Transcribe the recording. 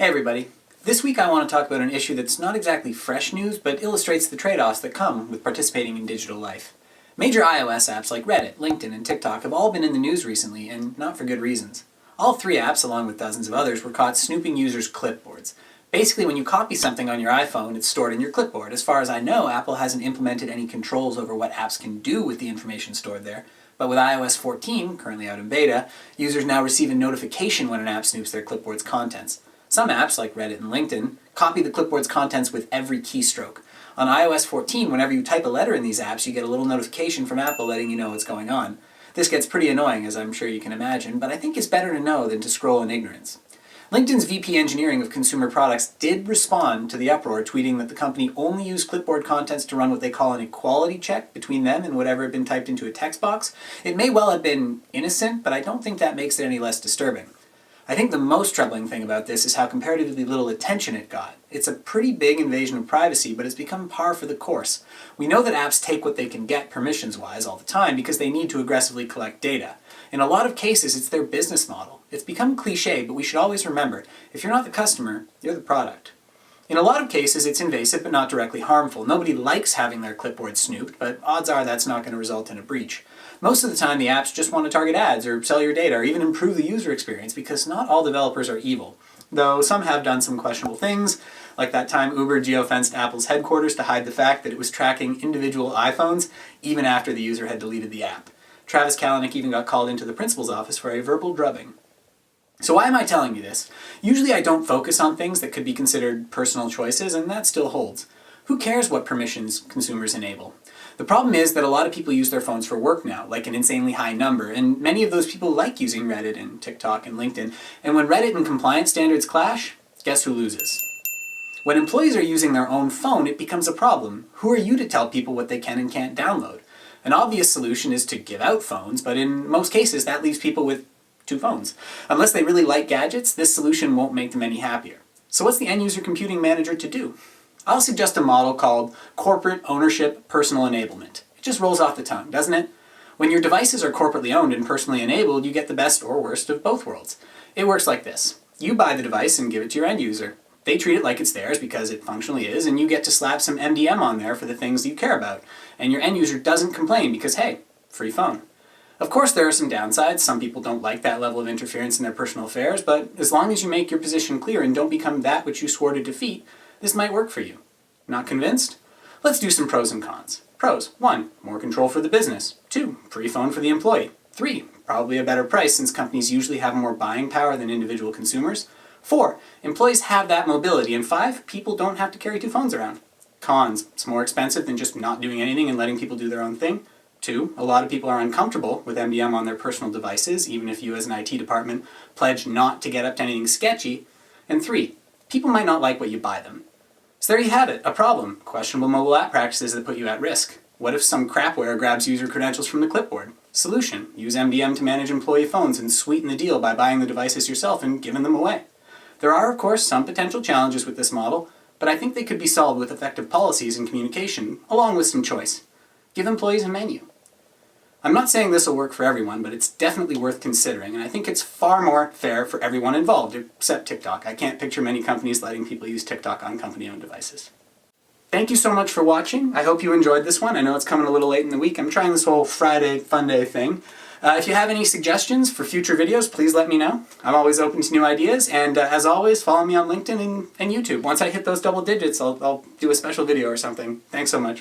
Hey everybody. This week I want to talk about an issue that's not exactly fresh news, but illustrates the trade-offs that come with participating in digital life. Major iOS apps like Reddit, LinkedIn, and TikTok have all been in the news recently, and not for good reasons. All three apps, along with dozens of others, were caught snooping users' clipboards. Basically, when you copy something on your iPhone, it's stored in your clipboard. As far as I know, Apple hasn't implemented any controls over what apps can do with the information stored there. But with iOS 14, currently out in beta, users now receive a notification when an app snoops their clipboard's contents. Some apps, like Reddit and LinkedIn, copy the clipboard's contents with every keystroke. On iOS 14, whenever you type a letter in these apps, you get a little notification from Apple letting you know what's going on. This gets pretty annoying, as I'm sure you can imagine, but I think it's better to know than to scroll in ignorance. LinkedIn's VP Engineering of Consumer Products did respond to the uproar, tweeting that the company only used clipboard contents to run what they call an equality check between them and whatever had been typed into a text box. It may well have been innocent, but I don't think that makes it any less disturbing. I think the most troubling thing about this is how comparatively little attention it got. It's a pretty big invasion of privacy, but it's become par for the course. We know that apps take what they can get permissions-wise all the time because they need to aggressively collect data. In a lot of cases, it's their business model. It's become cliche, but we should always remember, if you're not the customer, you're the product. In a lot of cases, it's invasive but not directly harmful. Nobody likes having their clipboard snooped, but odds are that's not going to result in a breach. Most of the time, the apps just want to target ads or sell your data or even improve the user experience because not all developers are evil. Though some have done some questionable things, like that time Uber geofenced Apple's headquarters to hide the fact that it was tracking individual iPhones even after the user had deleted the app. Travis Kalanick even got called into the principal's office for a verbal drubbing. So why am I telling you this? Usually I don't focus on things that could be considered personal choices, and that still holds. Who cares what permissions consumers enable? The problem is that a lot of people use their phones for work now, like an insanely high number, and many of those people like using Reddit and TikTok and LinkedIn, and when Reddit and compliance standards clash, guess who loses? When employees are using their own phone, it becomes a problem. Who are you to tell people what they can and can't download? An obvious solution is to give out phones, but in most cases that leaves people with two phones. Unless they really like gadgets, this solution won't make them any happier. So what's the end-user computing manager to do? I'll suggest a model called corporate ownership personal enablement. It just rolls off the tongue, doesn't it? When your devices are corporately owned and personally enabled, you get the best or worst of both worlds. It works like this. You buy the device and give it to your end user. They treat it like it's theirs because it functionally is, and you get to slap some MDM on there for the things you care about. And your end user doesn't complain because, hey, free phone. Of course there are some downsides. Some people don't like that level of interference in their personal affairs, but as long as you make your position clear and don't become that which you swore to defeat, this might work for you. Not convinced? Let's do some pros and cons. Pros: 1. More control for the business. 2. Free phone for the employee. 3. Probably a better price since companies usually have more buying power than individual consumers. 4. Employees have that mobility. And 5. People don't have to carry two phones around. Cons: it's more expensive than just not doing anything and letting people do their own thing. 2. A lot of people are uncomfortable with MDM on their personal devices, even if you as an IT department pledge not to get up to anything sketchy. And 3. People might not like what you buy them. So there you have it, a problem. Questionable mobile app practices that put you at risk. What if some crapware grabs user credentials from the clipboard? Solution: use MDM to manage employee phones and sweeten the deal by buying the devices yourself and giving them away. There are, of course, some potential challenges with this model, but I think they could be solved with effective policies and communication, along with some choice. Give employees a menu. I'm not saying this will work for everyone, but it's definitely worth considering, and I think it's far more fair for everyone involved, except TikTok. I can't picture many companies letting people use TikTok on company-owned devices. Thank you so much for watching. I hope you enjoyed this one. I know it's coming a little late in the week. I'm trying this whole Friday Fun Day thing. If you have any suggestions for future videos, please let me know. I'm always open to new ideas, and as always, follow me on LinkedIn and YouTube. Once I hit those double digits, I'll do a special video or something. Thanks so much.